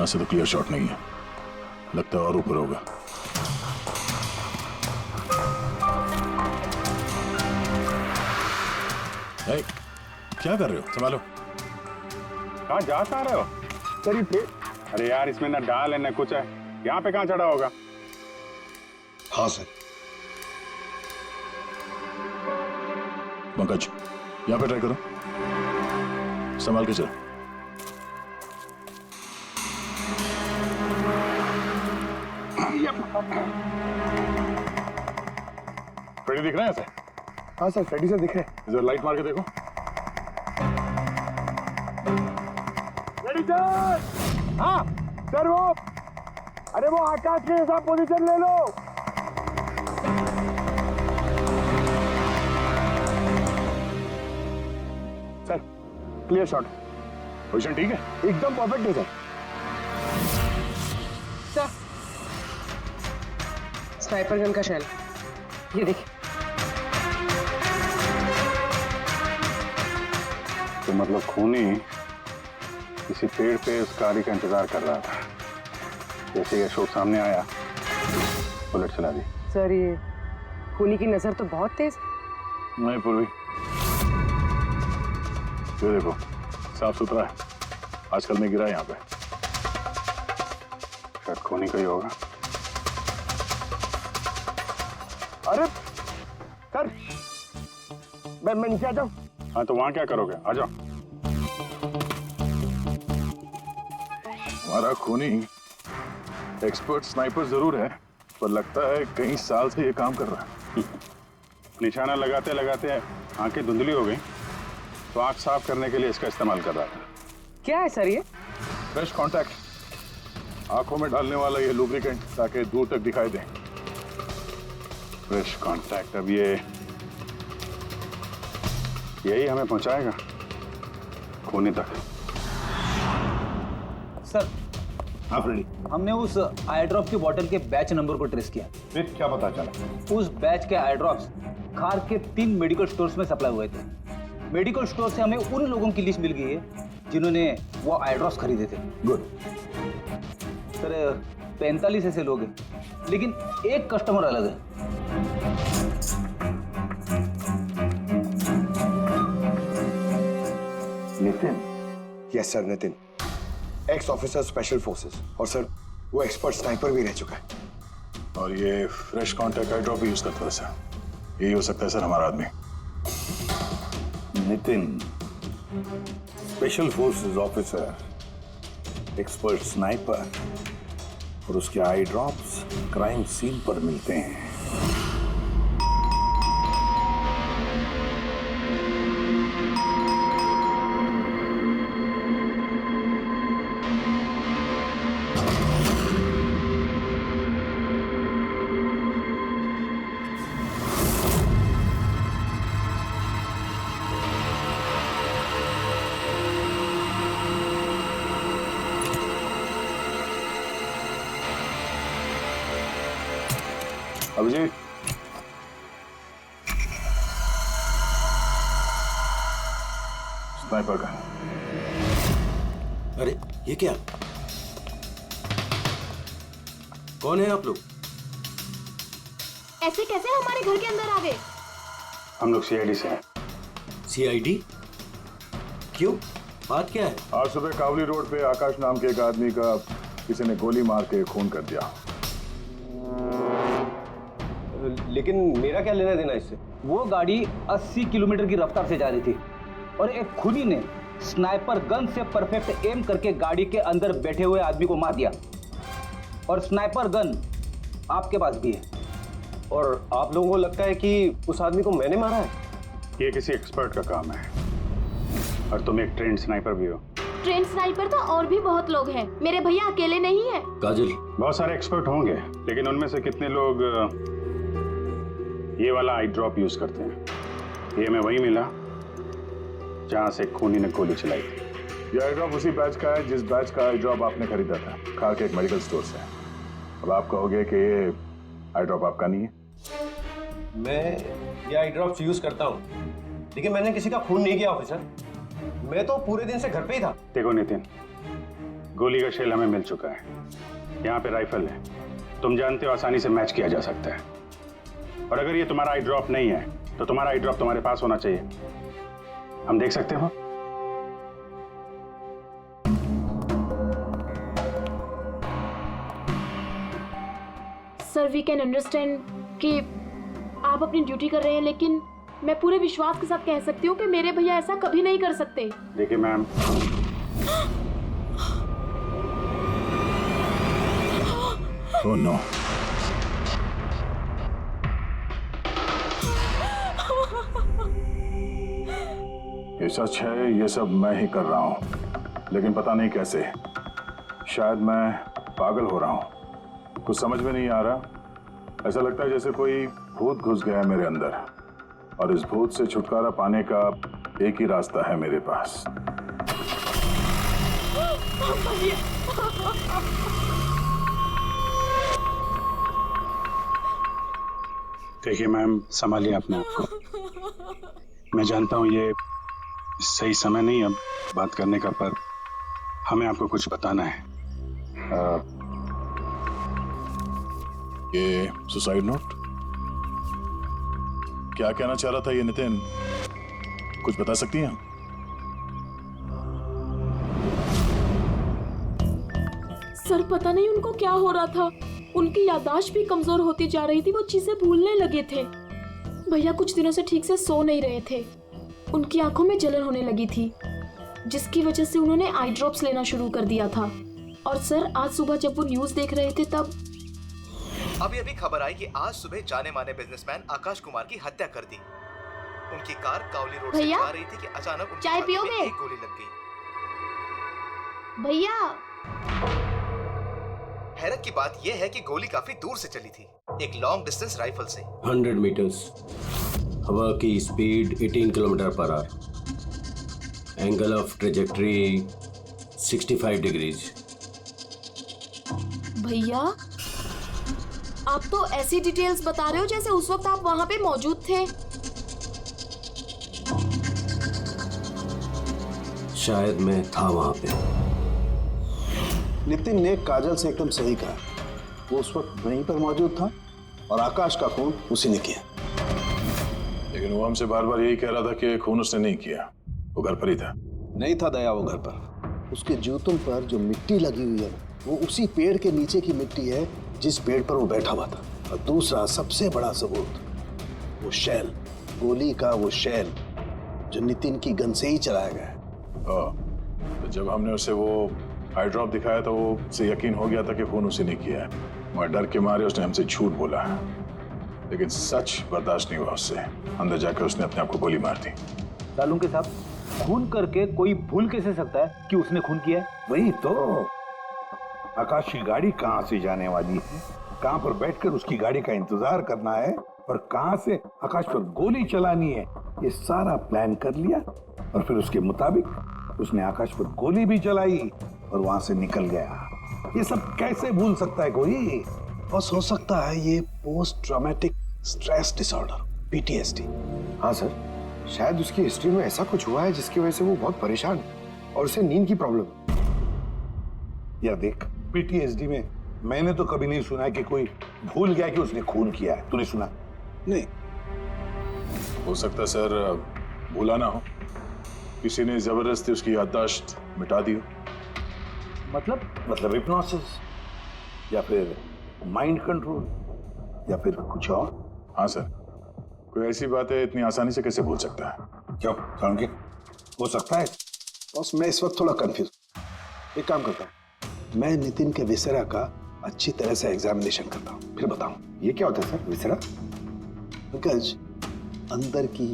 यहाँ से तो क्लियर शॉट नहीं है, लगता है और ऊपर होगा। क्या कर रहे हो? संभालो। कहाँ जा रहे हो? अरे यार, इसमें ना डाल है ना कुछ है, यहाँ पे कहाँ चढ़ा होगा? हाँ सर। पंकज, यहाँ पे ट्राई करो, संभाल के चलो। फ्रेडी दिख रहे हैं ऐसे? हाँ सर, फ्रेडी सर दिख रहे हैं। इधर लाइट मार के देखो। Freddy sir! हाँ सर, अरे वो आकाश के साथ पोजीशन ले लो। Sir clear shot. पोजीशन ठीक है? एकदम परफेक्ट है सर। सर, स्नाइपर गन का शेल, ये देखिए। तो मतलब खूनी किसी पेड़ पे उस कारी का इंतजार कर रहा था, जैसे ही अशोक सामने आया बुलेट चला दी। सर, ये खूनी की नजर तो बहुत तेज है। नहीं पूर्वी, ये देखो साफ सुथरा है, आजकल में गिरा यहाँ पे, शायद खूनी का ही होगा। अरे सर, मैं नीचे आ जाऊं? हाँ तो वहां क्या करोगे? आ जाओ। हमारा खूनी एक्सपर्ट स्नाइपर जरूर है, पर लगता है कई साल से ये काम कर रहा है। निशाना लगाते लगाते आंखें धुंधली हो गई, तो आंख साफ करने के लिए इसका इस्तेमाल कर रहा था। क्या है सर ये? फ्रेश कांटेक्ट, आंखों में डालने वाला ये लुब्रिकेंट, ताकि दूर तक दिखाई दे। फ्रेश कांटेक्ट, अब यही हमें पहुंचाएगा खूनी तक। सर, हाँ फ्रेडी, हमने उस आई ड्रॉप की बोतल के बैच नंबर को ट्रेस किया। फिर क्या पता चला? उस बैच के आई ड्रॉप्स खार के 3 मेडिकल स्टोर्स में सप्लाई हुए थे। मेडिकल स्टोर से हमें उन लोगों की लिस्ट मिल गई है जिन्होंने वो आई ड्रॉप्स खरीदे थे। गुड। सर, 45 ऐसे लोग हैं, लेकिन एक कस्टमर अलग है। Nitin? Yes sir, Nitin, x officer special forces, और सर वो एक्सपर्ट स्नाइपर भी रह चुका है। और ये फ्रेश कांटेक्ट आई ड्रॉप यूज करता है सर, यही हो सकता है सर हमारा आदमी। Nitin, special forces officer, expert sniper और उसके आई ड्रॉप्स क्राइम सीन पर मिलते हैं। अभिजीत, स्नाइपर का। अरे ये क्या? कौन है आप लोग? ऐसे कैसे हमारे घर के अंदर आ गए? हम लोग सीआईडी से हैं। सीआईडी? क्यों, बात क्या है? आज सुबह कावली रोड पे आकाश नाम के एक आदमी का किसी ने गोली मार के खून कर दिया। लेकिन मेरा क्या लेना देना इससे? वो गाड़ी 80 किलोमीटर की रफ्तार से जा रही थी और एक खूनी ने स्नाइपर गन से परफेक्ट एम करके गाड़ी के अंदर बैठे हुए आदमी को मार दिया। और स्नाइपर गन आपके पास भी है। और आप लोगों को लगता है कि उस आदमी को मैंने मारा है? ये किसी एक्सपर्ट का काम है, और तुम एक ट्रेंड स्नाइपर भी हो। ट्रेन स्नाइपर तो और भी बहुत लोग हैं, मेरे भैया अकेले नहीं है। काजल, बहुत सारे एक्सपर्ट होंगे, लेकिन उनमें से कितने लोग ये वाला आई ड्रॉप यूज करते हैं? ये हमें वही मिला जहां से खूनी ने गोली चलाई थी। ये आई ड्रॉप उसी बैच का है जिस बैच का आई ड्रॉप आपने खरीदा था खार के एक मेडिकल स्टोर से। अब आप कहोगे कि ये आई ड्रॉप आपका नहीं है। मैं ये आई ड्रॉप्स यूज करता हूँ, लेकिन मैंने किसी का खून नहीं किया ऑफिसर। मैं तो पूरे दिन से घर पे ही था। देखो नितिन, गोली का शेल हमें मिल चुका है, यहाँ पे राइफल है, तुम जानते हो आसानी से मैच किया जा सकता है। और अगर ये तुम्हारा आई ड्रॉप नहीं है तो तुम्हारा आई ड्रॉप तुम्हारे पास होना चाहिए, हम देख सकते हो। सर वी कैन अंडरस्टैंड कि आप अपनी ड्यूटी कर रहे हैं, लेकिन मैं पूरे विश्वास के साथ कह सकती हूँ कि मेरे भैया ऐसा कभी नहीं कर सकते। देखिए मैम, ओह नो, ये सच है, ये सब मैं ही कर रहा हूं, लेकिन पता नहीं कैसे। शायद मैं पागल हो रहा हूं, कुछ समझ में नहीं आ रहा। ऐसा लगता है जैसे कोई भूत घुस गया है मेरे अंदर, और इस भूत से छुटकारा पाने का एक ही रास्ता है मेरे पास। देखिए मैम, संभालिए अपने आप को। मैं जानता हूँ ये सही समय नहीं अब बात करने का, पर हमें आपको कुछ बताना है। ये सुसाइड नोट क्या कहना चाह रहा था ये नितिन, कुछ बता सकती हैं? सर पता नहीं उनको क्या हो रहा था, उनकी याददाश्त भी कमजोर होती जा रही थी, वो चीजें भूलने लगे थे। भैया कुछ दिनों से ठीक से सो नहीं रहे थे, उनकी आंखों में जलन होने लगी थी, जिसकी वजह से उन्होंने आई ड्रॉप्स लेना शुरू कर दिया था। और सर आज सुबह जब वो न्यूज देख रहे थे तब अभी खबर आई कि आज सुबह जाने माने बिजनेसमैन आकाश कुमार की हत्या कर दी। उनकी कार कावली रोड से जा रही थी कि अचानक उनकी चाय छाती में पियोगे? एक गोली लग गई। भैया हैरत की बात यह है कि गोली काफी दूर से चली थी, एक लॉन्ग डिस्टेंस राइफल से। 100 मीटर्स, हवा की speed 18 kilometre per hour, angle of trajectory 65 degrees. भैया आप तो ऐसी डिटेल्स बता रहे हो जैसे उस वक्त आप वहां पे मौजूद थे। शायद मैं था वहां पे। नितिन ने काजल से एकदम सही कहा, वो उस वक्त वहीं पर मौजूद था और आकाश का खून उसी ने किया। लेकिन वो हमसे बार बार यही कह रहा था कि खून उसने नहीं किया, वो घर पर ही था। नहीं था दया वो घर पर, उसके जूतों पर जो मिट्टी लगी हुई है वो उसी पेड़ के नीचे की मिट्टी है जिस पेड़ पर वो बैठा हुआ था। और दूसरा सबसे बड़ा सबूत, वो शैल, गोली का वो शैल जो नितिन की गन से ही चलाया गया है। तो जब हमने उसे वो आई ड्रॉप दिखाया तो वो उसे यकीन हो गया था कि खून उसी ने किया है, मगर डर के मारे उसने हमसे झूठ बोला, लेकिन सच बर्दाश्त नहीं हुआ उससे। अंदर जाकर उसने अपने आप को गोली मार दी। सालुंके साहब, खून करके कोई भूल कैसे सकता है कि उसने खून किया है? वही तो, आकाश की गाड़ी कहाँ से जाने वाली है, कहाँ पर बैठकर उसकी गाड़ी का इंतजार करना है और कहाँ से आकाश पर गोली चलानी है, ये सारा प्लान कर लिया। और फिर उसके मुताबिक उसने आकाश पर गोली भी चलाई और वहां से निकल गया। ये सब कैसे भूल सकता है कोई? बस हो सकता है ये post traumatic stress disorder, PTSD। हाँ सर, शायद उसकी हिस्ट्री में ऐसा कुछ हुआ है जिसकी वजह से वो बहुत परेशान और उसे नींद की प्रॉब्लम। या देख, PTSD में मैंने तो कभी नहीं सुना कि कोई भूल गया कि उसने खून किया है। तूने सुना? नहीं। हो सकता है सर भूला ना हो, किसी ने जबरदस्ती उसकी याददाश्त मिटा दी हो। मतलब हिप्नोसिस या फिर माइंड कंट्रोल या फिर कुछ और। हाँ सर, कोई ऐसी बात है इतनी आसानी से कैसे भूल सकता है? क्यों सालुंके, हो सकता है? बस मैं इस वक्त थोड़ा कंफ्यूज। एक काम करता हूँ, मैं नितिन के विसेरा का अच्छी तरह से एग्जामिनेशन करता हूँ, फिर बताऊँ। ये क्या होता है सर, विसेरा? पंकज, अंदर की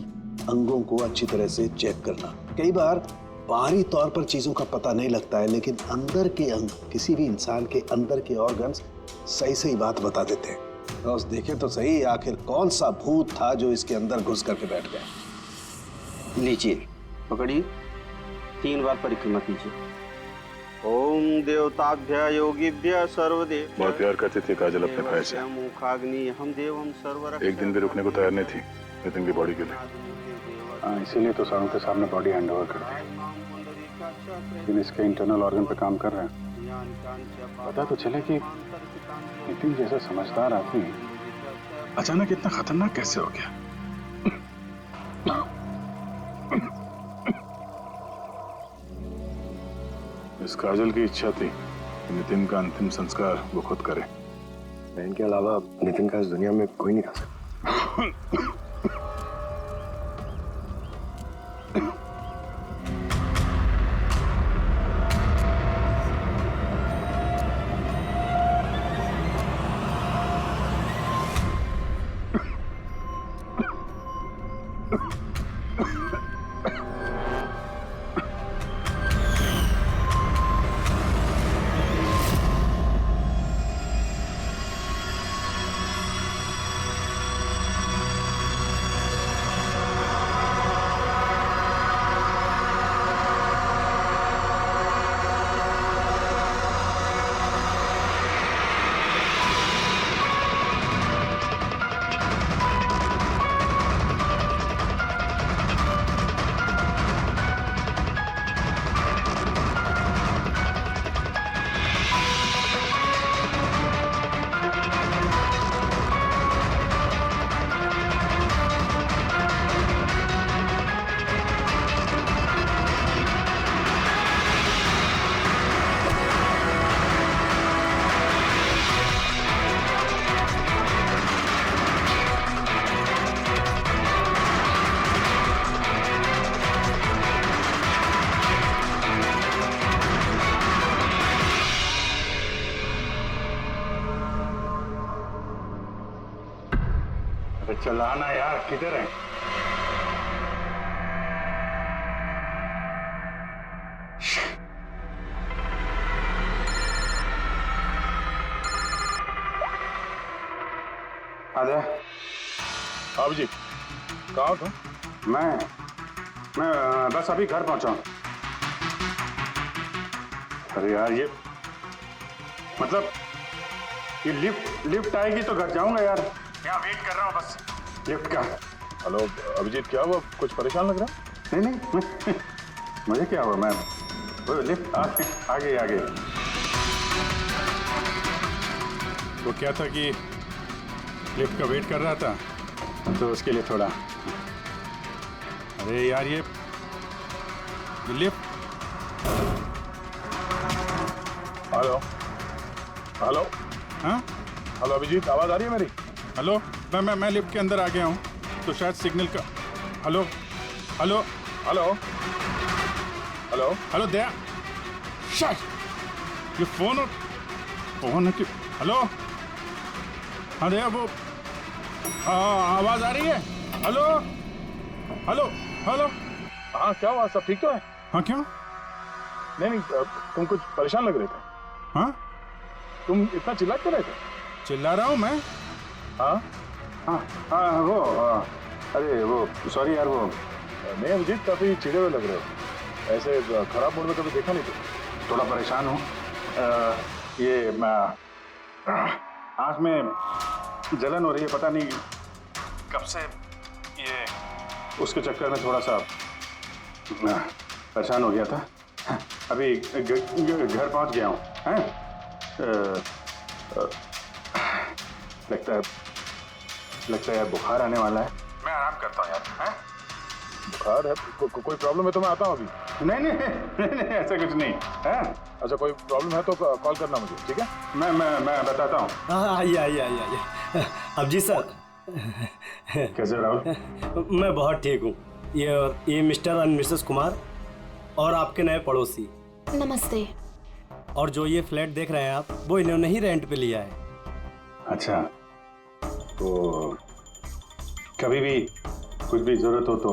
अंगों को अच्छी तरह से चेक करना। कई बार बाहरी तौर पर चीजों का पता नहीं लगता है, लेकिन अंदर के अंग, किसी भी इंसान के अंदर के ऑर्गन्स सही सही बात बता देते हैं। तो देखे तो सही, आखिर कौन सा भूत था जो इसके अंदर घुस करके बैठ गया। लीजिए, पकड़िए, 3 बार परिक्रमा कीजिए। ओम देवताभ्य योगिभ्य सर्वदेव। बहुत प्यार करती थी काजल अपने भाई से, मुखाग्नि हम देवम सर्वरक्षक। एक दिन भी रुकने को तैयार नहीं थी नितिन की बॉडी के लिए। इसीलिए तो सारों के सामने बॉडी हैंड ओवर कर दी, लेकिन इसके इंटरनल ऑर्गन पे काम कर रहे हैं। पता तो चले कि नितिन जैसा समझदार आदमी अचानक इतना खतरनाक कैसे हो गया। इस काजल की इच्छा थी कि नितिन का अंतिम संस्कार वो खुद करे। बहन के अलावा नितिन का इस दुनिया में कोई नहीं कर सकता। चलाना यार, किधर है? आजा। आप जी कहाँ था? मैं बस अभी घर पहुंचा हूं। अरे यार ये मतलब ये लिफ्ट आएगी तो घर जाऊंगा यार। यहाँ वेट कर रहा हूँ बस लिफ्ट का। हेलो अभिजीत, क्या हुआ? कुछ परेशान लग रहा? नहीं मुझे क्या हुआ, मैं वो लिफ्ट आ गई। तो क्या था कि लिफ्ट का वेट कर रहा था तो उसके लिए थोड़ा। अरे यार ये लिफ्ट। Hello hello. हाँ हेलो अभिजीत, आवाज आ रही है मेरी? हेलो, मैं लिफ्ट के अंदर आ गया हूँ तो शायद सिग्नल का। Hello hello hello hello hello Daya, शायद ये फोन है कि। हेलो हाँ दया, वो आवाज आ रही है? Hello hello hello. हाँ क्या हुआ, सब ठीक तो है? हाँ क्यों? नहीं तुम कुछ परेशान लग रहे थे। हाँ तुम इतना चिल्ला क्यों रहे थे? चिल्ला रहा हूँ मैं? हाँ वो अरे वो सॉरी यार, वो नहीं अभिजीत, काफी चिड़े हुए लग रहे हो। ऐसे खराब मूड में कभी देखा नहीं था। थोड़ा परेशान हूँ। ये आँख में जलन हो रही है, पता नहीं कब से। ये उसके चक्कर में थोड़ा सा परेशान हो गया था। अभी घर पहुँच गया हूँ। लगता है यार बुखार आने वाला है। मैं आराम करता हूँ यार। बुखार है? कोई प्रॉब्लम है तो मैं आता हूँ अभी। नहीं ऐसा कुछ नहीं है। अच्छा कोई प्रॉब्लम है तो कॉल करना मुझे, ठीक है? मैं बताता हूँ। आइए। अब जी सर। कैसे राहुल? मैं बहुत ठीक हूँ। ये मिस्टर और मिसेस कुमार और आपके नए पड़ोसी। नमस्ते। और जो ये फ्लैट देख रहे हैं आप, वो इन्होंने ही रेंट पे लिया है। अच्छा, तो कभी भी कुछ भी जरूरत हो तो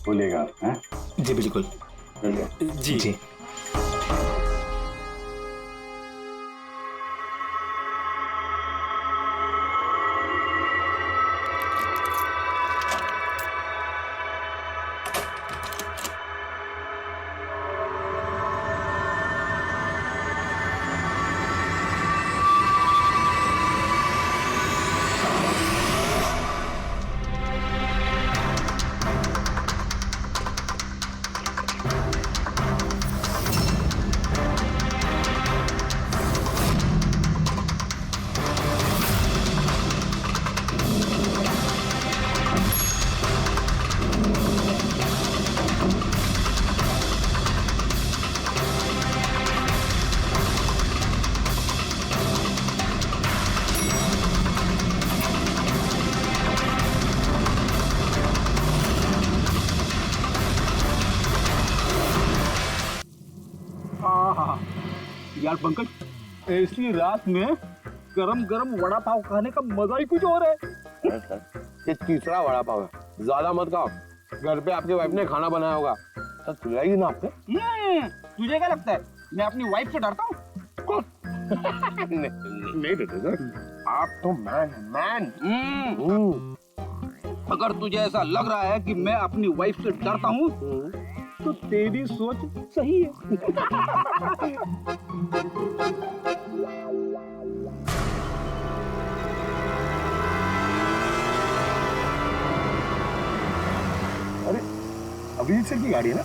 बोलिएगा। हैं? जी बिल्कुल। जी। यार पंकज, ऐसी रात में गरम गरम वड़ा पाव खाने का मजा ही कुछ और है। ये तीसरा वड़ा पाव है, ज्यादा मत खाओ। घर पे आपकी वाइफ ने खाना बनाया होगा, तो खिलाएगी ना आपको। तुझे क्या लगता है मैं अपनी वाइफ से डरता हूँ? नहीं डरते सर, आप तो मैन। अगर तुझे ऐसा लग रहा है कि मैं अपनी वाइफ से डरता हूँ तो तेरी सोच सही है। अरे अभिजीत सर की गाड़ी है ना?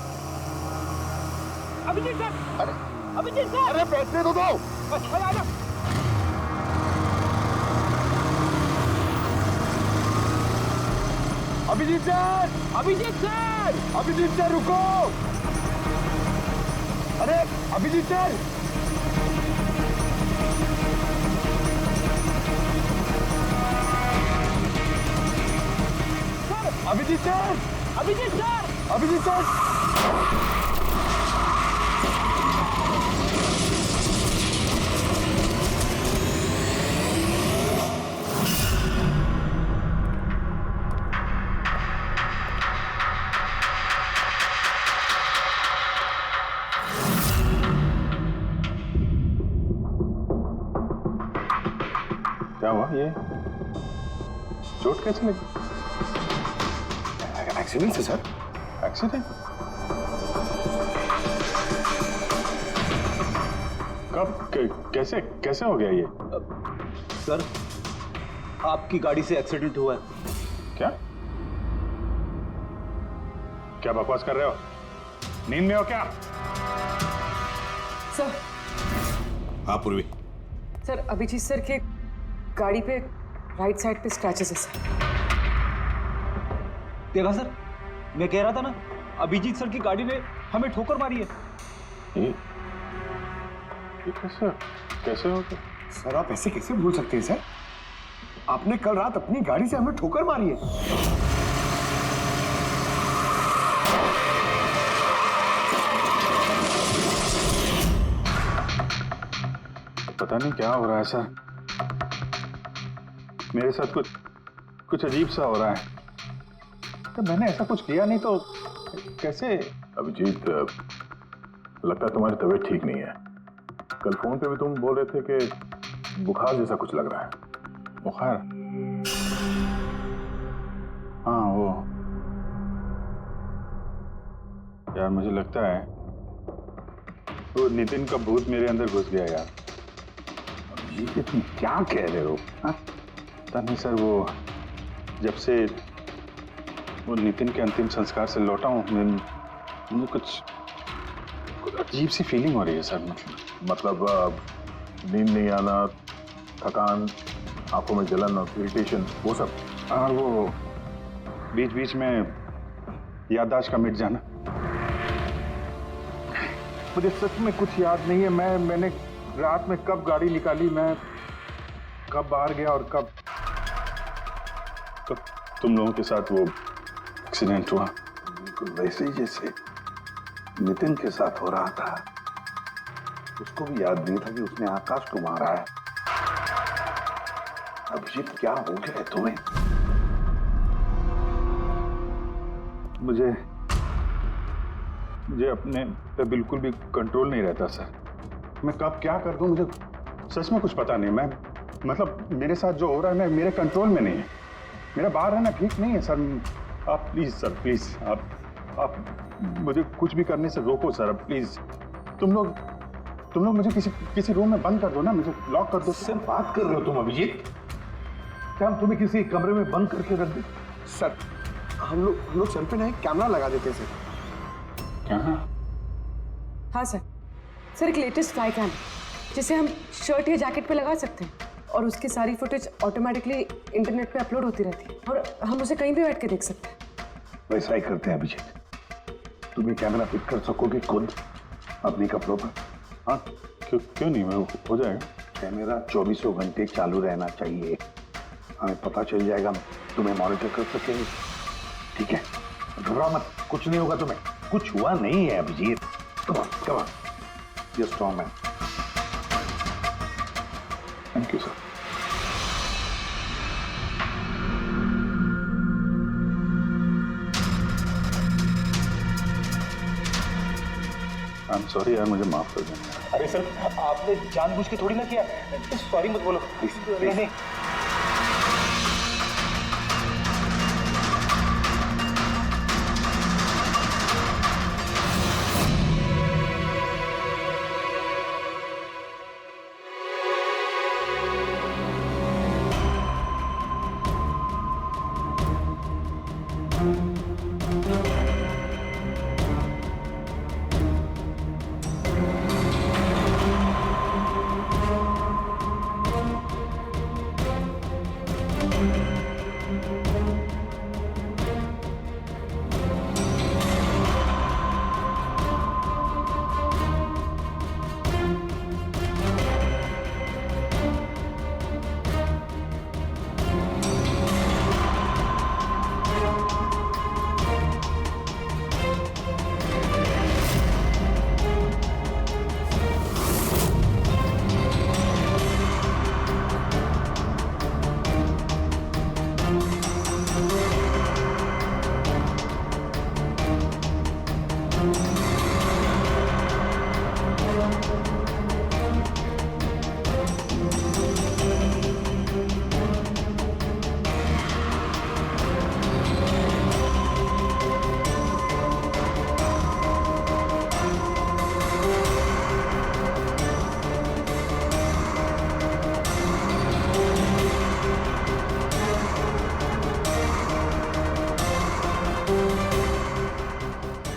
अभिजीत सर, अभिजीत सर, अरे बैठने तो दो। आजा। Abhijit sir, Abhijit sir, Abhijit sir रुको। अरे Abhijit sir, Abhijit sir, Abhijit sir, Abhijit sir. क्या हुआ? ये चोट कैसे लगी? एक्सीडेंट से सर। एक्सीडेंट? कब? कैसे कैसे हो गया ये? सर, आपकी गाड़ी से एक्सीडेंट हुआ है। क्या क्या बकवास कर रहे हो? नींद में हो क्या? सर, हाँ पूर्वी, सर अभिजीत सर के गाड़ी पे राइट साइड पे स्क्रैचेस है सर। देखा सर, मैं कह रहा था ना, अभिजीत सर की गाड़ी ने हमें ठोकर मारी है। ये कैसे कैसे हो गया? सर आप ऐसे कैसे भूल सकते हैं सर? आपने कल रात अपनी गाड़ी से हमें ठोकर मारी है। पता नहीं क्या हो रहा है सर, मेरे साथ कुछ अजीब सा हो रहा है। तो मैंने ऐसा कुछ किया नहीं तो कैसे? अभिजीत, लगता है तुम्हारी तबीयत ठीक नहीं है। कल फोन पे भी तुम बोल रहे थे कि बुखार जैसा कुछ लग रहा है। बुखार? हाँ वो यार, मुझे लगता है वो नितिन का भूत मेरे अंदर घुस गया यार। ये तुम क्या कह रहे हो? पता नहीं सर, वो जब से वो नितिन के अंतिम संस्कार से लौटा हूँ, मुझे कुछ अजीब सी फीलिंग हो रही है सर। मतलब नींद नहीं आना, थकान, आंखों में जलन और इरिटेशन, वो सब। और वो बीच बीच में याददाश्त का मिट जाना। मुझे सच में कुछ याद नहीं है। मैंने रात में कब गाड़ी निकाली, मैं कब बाहर गया और कब तुम लोगों के साथ वो एक्सीडेंट हुआ। बिल्कुल वैसे ही जैसे नितिन के साथ हो रहा था। उसको भी याद नहीं था कि उसने आकाश को मारा है। अभिजीत, क्या हो गया है तुम्हें? मुझे अपने पे बिल्कुल भी कंट्रोल नहीं रहता सर। मैं कब क्या कर दूं, मुझे सच में कुछ पता नहीं। मैं मतलब मेरे साथ जो हो रहा है, मैं मेरे कंट्रोल में नहीं है। मेरा बाहर रहना ठीक नहीं है सर। आप प्लीज सर, प्लीज आप मुझे कुछ भी करने से रोको सर, प्लीज। तुम लोग मुझे किसी रूम में बंद कर दो ना, मुझे लॉक कर दो। सर बात कर रहे हो तुम अभिजीत? क्या हम तुम्हें किसी कमरे में बंद करके रख दे? सर हम लोग सर पे ना एक कैमरा लगा देते सर। क्या? हाँ सर, सर एक लेटेस्ट फ्लाई कैम जिसे हम शर्ट या जैकेट पे लगा सकते हैं और उसकी सारी फुटेज ऑटोमेटिकली इंटरनेट पे अपलोड होती रहती है और हम उसे कहीं भी बैठ के देख सकते हैं। वैसा ही करते हैं अभिजीत। तुम्हें कैमरा फिट कर सकोगे खुद अपने कपड़ों पर? हाँ, क्यों नहीं, हो जाएगा। कैमरा 24 घंटे चालू रहना चाहिए। हमें पता चल जाएगा, तुम्हें मॉनिटर कर सकेंगे। ठीक है, घबराओ मत, कुछ नहीं होगा तुम्हें। कुछ हुआ नहीं है Abhijit. Come on, you strong man. I am sorry यार, मुझे माफ कर देना। अरे सर, आपने जानबूझ के थोड़ी ना किया, सॉरी मत बोलो। नहीं नहीं।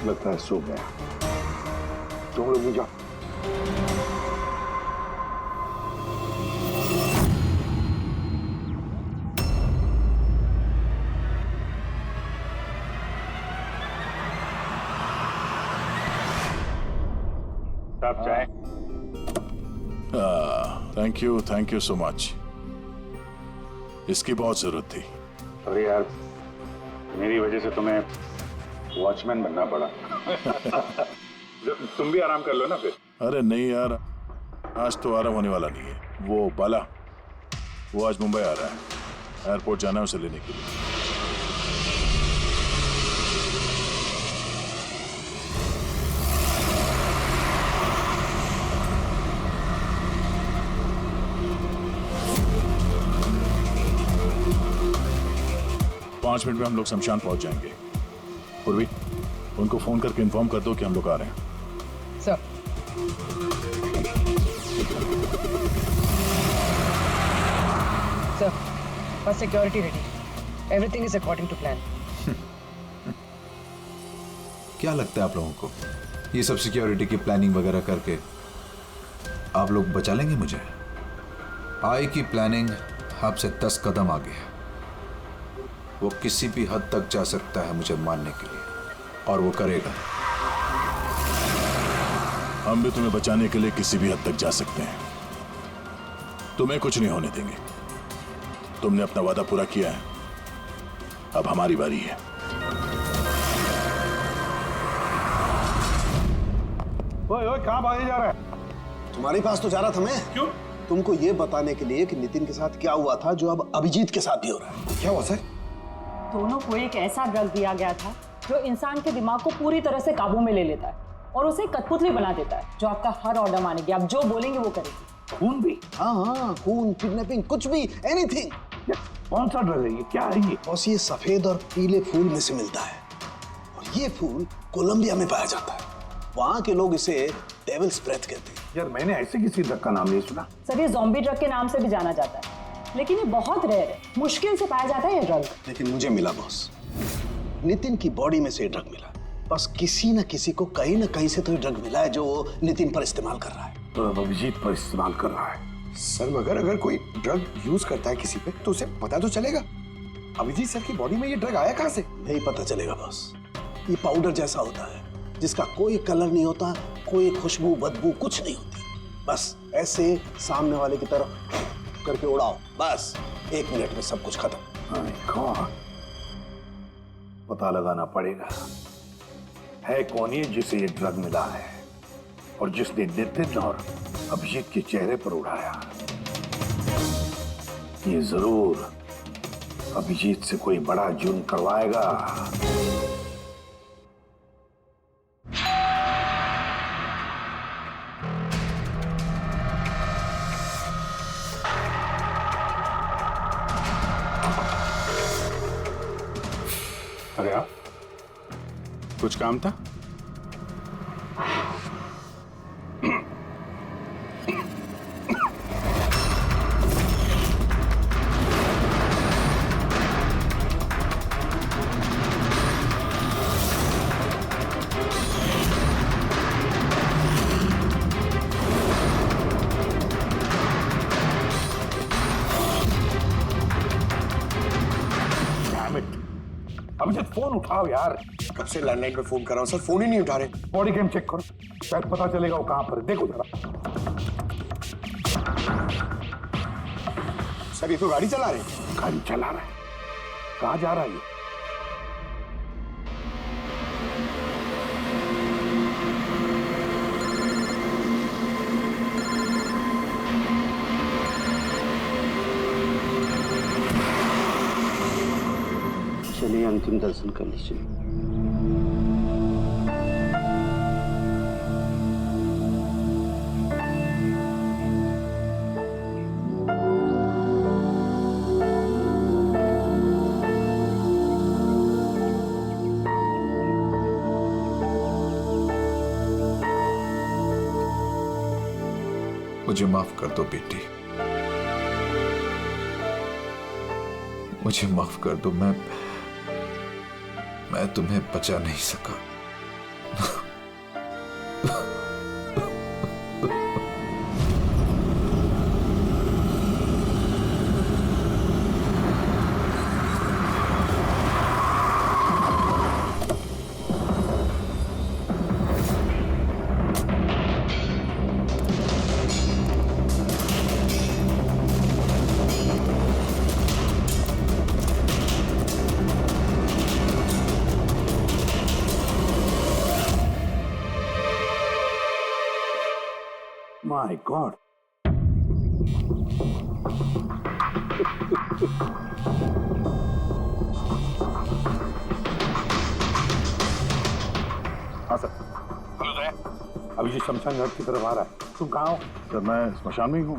लगता है सो गया। तुम लोग भी जाओ। आप चाहे। Thank you so much. इसकी बहुत जरूरत थी। अरे यार, मेरी वजह से तुम्हें वॉचमैन बनना पड़ा। तुम भी आराम कर लो ना फिर। अरे नहीं यार, आज तो आराम होने वाला नहीं है। वो बाला, वो आज मुंबई आ रहा है, एयरपोर्ट जाना है उसे लेने के लिए। 5 मिनट में हम लोग शमशान पहुंच जाएंगे। पूर्वी, उनको फोन करके इन्फॉर्म कर दो कि हम लोग आ रहे हैं। सर, बस security ready, everything is according to plan. क्या लगता है आप लोगों को, ये सब सिक्योरिटी की प्लानिंग वगैरह करके आप लोग बचा लेंगे मुझे? आई की प्लानिंग आपसे 10 कदम आगे है। वो किसी भी हद तक जा सकता है मुझे मारने के लिए, और वो करेगा। हम भी तुम्हें बचाने के लिए किसी भी हद तक जा सकते हैं। तुम्हें कुछ नहीं होने देंगे। तुमने अपना वादा पूरा किया है, अब हमारी बारी है। ओए कहाँ भागे जा रहा है? तुम्हारे पास तो जा रहा था मैं। क्यों? तुमको ये बताने के लिए कि नितिन के साथ क्या हुआ था, जो अब अभिजीत के साथ भी हो रहा है। क्या हुआ सर? दोनों को एक ऐसा ड्रग दिया गया था जो इंसान के दिमाग को पूरी तरह से काबू में ले लेता है और उसे कठपुतली बना देता है, जो आपका हर ऑर्डर मानेगी। आप जो बोलेंगे वो करेगी। खून भी? हाँ, खून, किडनैपिंग, कुछ भी, एनीथिंग। कौन सा ड्रग है ये? क्या है ये? बॉस, ये सफेद और पीले फूल में से मिलता है, और ये फूल कोलंबिया में पाया जाता है। वहां के लोग इसे डेविल्स ब्रेथ कहते हैं। यार, मैंने ऐसे किसी ड्रग का नाम नहीं सुना। सर, ये ज़ॉम्बी ड्रग के नाम से भी जाना जाता है, लेकिन ये बहुत रेयर है, मुश्किल से पाया जाता है ये ड्रग। लेकिन मुझे मिला बॉस, नितिन की बॉडी में से ड्रग मिला। बस किसी न किसी को कहीं ना कहीं से तो ये ड्रग मिला है, जो वो नितिन पर इस्तेमाल कर रहा है। तो अभिजीत पर इस्तेमाल कर रहा है। सर, मगर अगर कोई ड्रग यूज करता है किसी पे तो उसे पता तो चलेगा। अभिजीत सर की बॉडी में ये ड्रग आया कहाँ से? नहीं पता चलेगा बॉस। ये पाउडर जैसा होता है, जिसका कोई कलर नहीं होता, कोई खुशबू बदबू कुछ नहीं होती। बस ऐसे सामने वाले की तरफ करके उड़ाओ, बस 1 मिनट में सब कुछ खत्म। पता लगाना पड़ेगा है कौन ये जिसे ये ड्रग मिला है, और जिसने नितिन और अभिजीत के चेहरे पर उड़ाया। ये जरूर अभिजीत से कोई बड़ा जुर्म करवाएगा। अरे आप कुछ काम था? अभिजीत फोन उठाओ यार। कब से लैंडलाइन पे फोन कर रहा हूँ सर, फोन ही नहीं उठा रहे। बॉडी कैम चेक करो, शायद पता चलेगा वो कहां पर है। देखो जरा। सर ये तो गाड़ी चला रहे हैं। गाड़ी चला रहा है? कहां जा रहा है ये? चलिए अंतिम दर्शन कर लीजिए। मुझे माफ कर दो बेटी, मुझे माफ कर दो। मैं तुम्हें बचा नहीं सका। My God. हाँ सर। हेलो दया, अभिजीत शमशान घाट की तरफ आ रहा है। तुम कहाँ हो? सर मैं स्मशान में ही हूँ,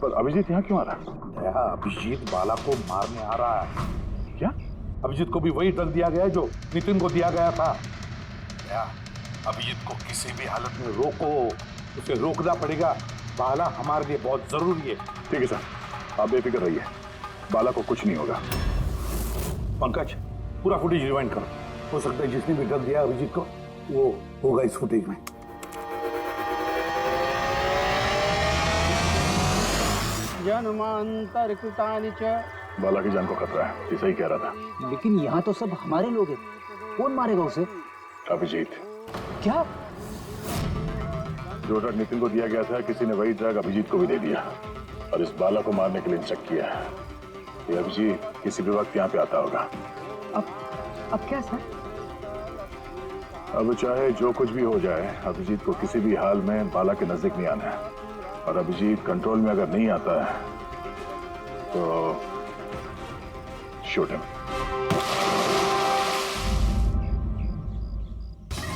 पर अभिजीत यहाँ क्यों आ रहा है? दया, अभिजीत बाला को मारने आ रहा है। क्या? अभिजीत को भी वही ड्रग दिया गया है जो नितिन को दिया गया था। दया, अभिजीत को किसी भी हालत में रोको, उसे रोकना पड़ेगा। बाला हमारे लिए बहुत जरूरी है। ठीक है सर, आप बेफिक्र रहिए, बाला को कुछ नहीं होगा। पंकज, पूरा फुटेज रिवाइंड करो। हो सकता है जिसने भी ड्रग दिया अभिजीत को वो होगा इस फुटेज में। जन्मांतर कृतानि च। बाला की जान को खतरा है, ये सही कह रहा था। लेकिन यहाँ तो सब हमारे लोग हैं, कौन मारेगा उसे? अभिजीत। क्या? जो ड्रग नितिन को दिया गया था, किसी ने वही ड्रग अभिजीत को भी दे दिया और इस बाला को मारने के लिए इंस्ट्रक्ट किया है। ये अभिजीत किसी भी वक्त यहाँ पे आता होगा। अब क्या सर? अब चाहे जो कुछ भी हो जाए, अभिजीत को किसी भी हाल में बाला के नजदीक नहीं आना है। और अभिजीत कंट्रोल में अगर नहीं आता है तो शूट हिम।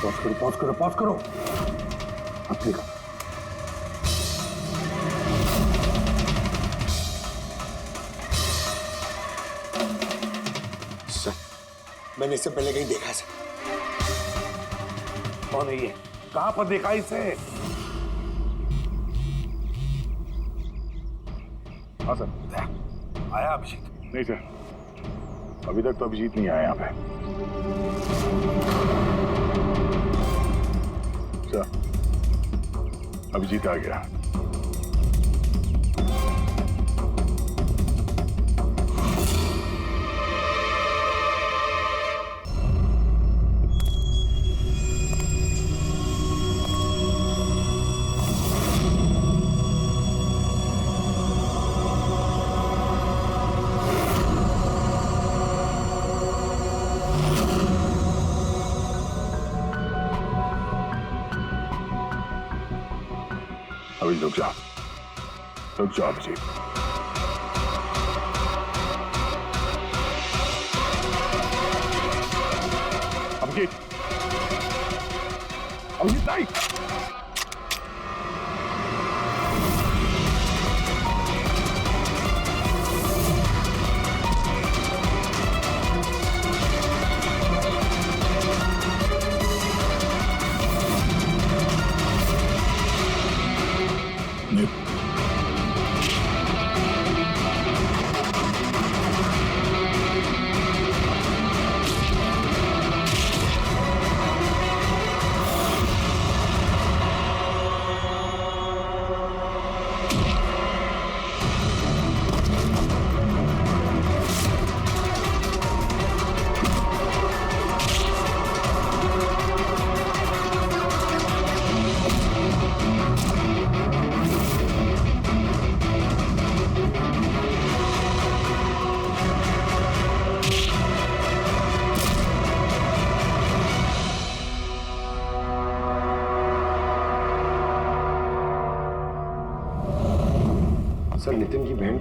पॉज करो, पॉज करो, पॉज करो। अब ठीक है। सर मैंने इससे पहले कहीं देखा सर। कौन है ये? कहां पर देखा इसे? हाँ सर। आया अभिजीत? नहीं सर, अभी तक तो अभिजीत नहीं आया यहाँ पे। सर, अभिजीत आ गया। अभी रुक जाओ अभिजीत। अभिजीत, अभिजीत नहीं।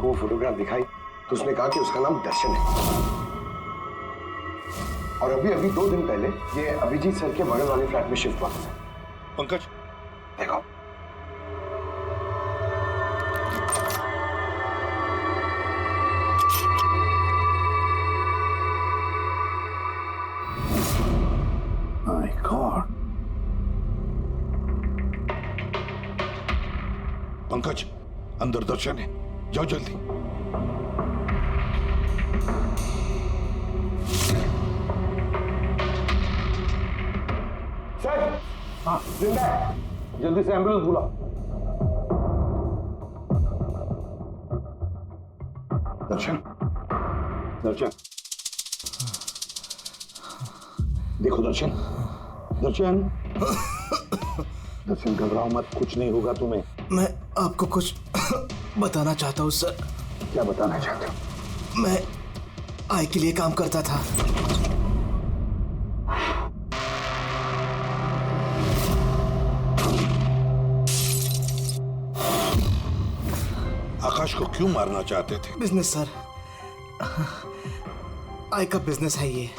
को वो फोटोग्राफ दिखाई तो उसने कहा कि उसका नाम दर्शन है। और अभी अभी 2 दिन पहले ये अभिजीत सर के बगल वाले फ्लैट में शिफ्ट हुआ है। पंकज देखो माय गॉड। पंकज अंदर दर्शन है, जाओ जल्दी। सर, हाँ जिंदा है, जल्दी से एम्बुलेंस बुलाओ। दर्शन, दर्शन, देखो दर्शन, दर्शन, दर्शन घबराओ मत, कुछ नहीं होगा तुम्हें। मैं आपको कुछ बताना चाहता हूँ सर। क्या बताना चाहते हो? मैं आय के लिए काम करता था। आकाश को क्यों मारना चाहते थे? बिजनेस सर, आय का बिजनेस है ये।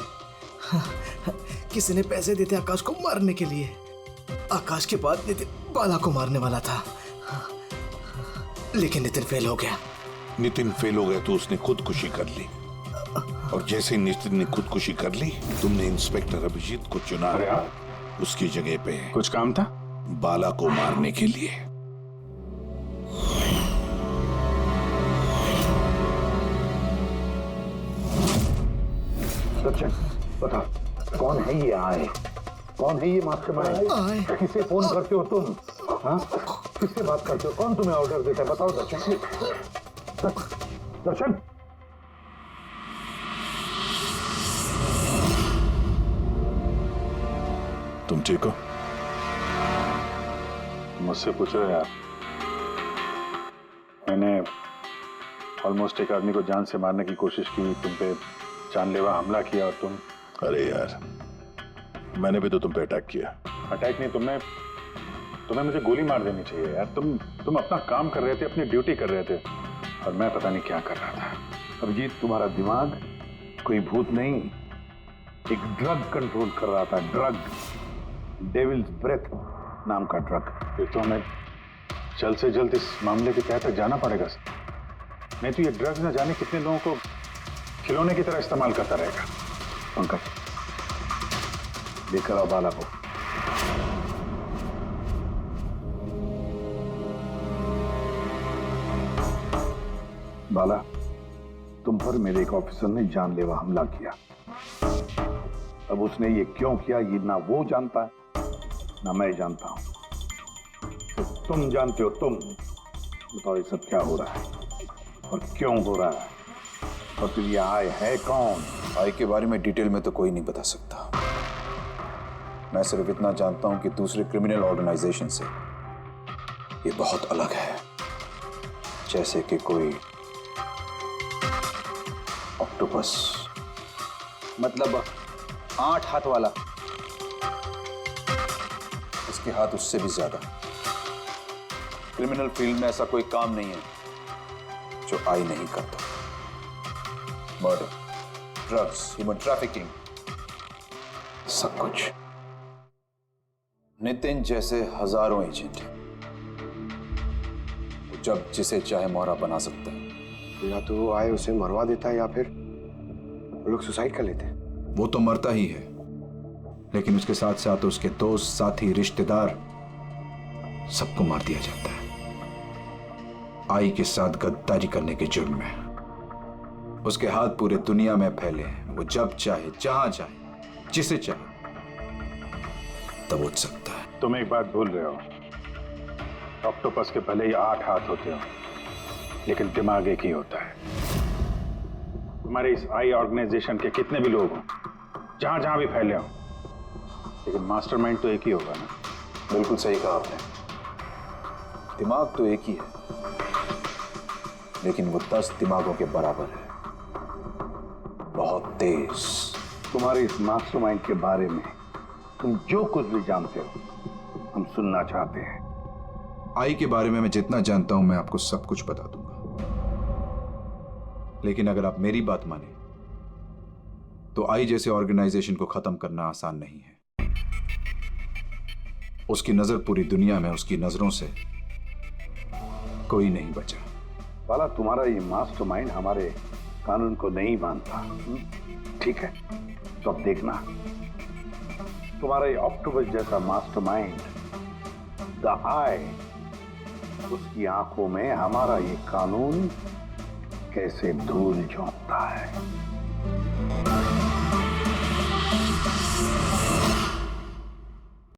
किसी ने पैसे देते आकाश को मारने के लिए। आकाश के बाद नितिन बाला को मारने वाला था, लेकिन नितिन फेल हो गया। नितिन फेल हो गया तो उसने खुदकुशी कर ली, और जैसे नितिन ने खुदकुशी कर ली, तुमने इंस्पेक्टर अभिजीत को चुना उसकी जगह पे। कुछ काम था? बाला को मारने के लिए। सचिन बता, कौन है ये आए? कौन है ये मास्टरमाइंड? किसे फोन करते हो तुम? हाँ, किससे बात करते हो? कौन तुम्हें ऑर्डर देता है? बताओ दर्शन। दर्शन, तुम ठीक हो? मुझसे पूछो यार। मैंने ऑलमोस्ट एक आदमी को जान से मारने की कोशिश की, तुम पे जानलेवा हमला किया, और तुम। अरे यार, मैंने भी तो तुम पे अटैक किया। अटैक नहीं, तुम्हें मुझे गोली मार देनी चाहिए यार। तुम अपना काम कर रहे थे, अपनी ड्यूटी कर रहे थे, और मैं पता नहीं क्या कर रहा था। अभिजीत, तुम्हारा दिमाग कोई भूत नहीं, एक ड्रग कंट्रोल कर रहा था। ड्रग, डेविल्स ब्रेथ नाम का ड्रग। फिर तो हमें जल्द से जल्द इस मामले के तहत जाना पड़ेगा। नहीं तो ये ड्रग्स न जाने कितने लोगों को खिलौने की तरह इस्तेमाल करता रहेगा। पंकज, लेकर आओ बाला को। बाला, तुम पर मेरे एक ऑफिसर ने जानलेवा हमला किया। अब उसने ये क्यों किया, ये ना वो जानता है ना मैं जानता हूं। तो तुम जानते हो। तुम बताओ ये सब क्या हो रहा है और क्यों हो रहा है, और फिर ये आय है कौन? आय के बारे में डिटेल में तो कोई नहीं बता सकता। मैं सिर्फ इतना जानता हूं कि दूसरे क्रिमिनल ऑर्गेनाइजेशन से ये बहुत अलग है, जैसे कि कोई ऑक्टोपस। मतलब 8 हाथ वाला। इसके हाथ उससे भी ज्यादा। क्रिमिनल फील्ड में ऐसा कोई काम नहीं है जो आय नहीं करता। मर्डर, ड्रग्स, ह्यूमन ट्रैफिकिंग, सब कुछ। नितिन जैसे हजारों एजेंट हैं, वो जब जिसे चाहे मोहरा बना सकता है। या तो आए उसे मरवा देता है, या फिर वो लोग सुसाइड कर लेते हैं। वो तो मरता ही है, लेकिन उसके साथ साथ उसके दोस्त, साथी, रिश्तेदार, सबको मार दिया जाता है आई के साथ गद्दारी करने के जुर्म में। उसके हाथ पूरे दुनिया में फैले हैं। वो जब चाहे, जहां चाहे, जिसे चाहे दबोच सकता है। तुम एक बात भूल रहे हो, ऑक्टोपस के भले ही 8 हाथ होते हो, लेकिन दिमाग एक ही होता है। हमारे इस आई ऑर्गेनाइजेशन के कितने भी लोग हों, जहां जहां भी फैले हों, लेकिन मास्टरमाइंड तो एक ही होगा ना। बिल्कुल सही कहा आपने। दिमाग तो एक ही है, लेकिन वो 10 दिमागों के बराबर है, बहुत तेज। तुम्हारे इस मास्टरमाइंड के बारे में तुम जो कुछ भी जानते हो, हम सुनना चाहते हैं। आई के बारे में मैं जितना जानता हूं, मैं आपको सब कुछ बता दूंगा। लेकिन अगर आप मेरी बात माने तो आई जैसे ऑर्गेनाइजेशन को खत्म करना आसान नहीं है। उसकी नजर पूरी दुनिया में, उसकी नजरों से कोई नहीं बचा। वाला तुम्हारा ये मास्टरमाइंड हमारे कानून को नहीं मानता। ठीक है, तो अब देखना तुम्हारा ये ऑक्टोपस जैसा मास्टरमाइंड द आई, उसकी आंखों में हमारा ये कानून कैसे धूल झोंकता है।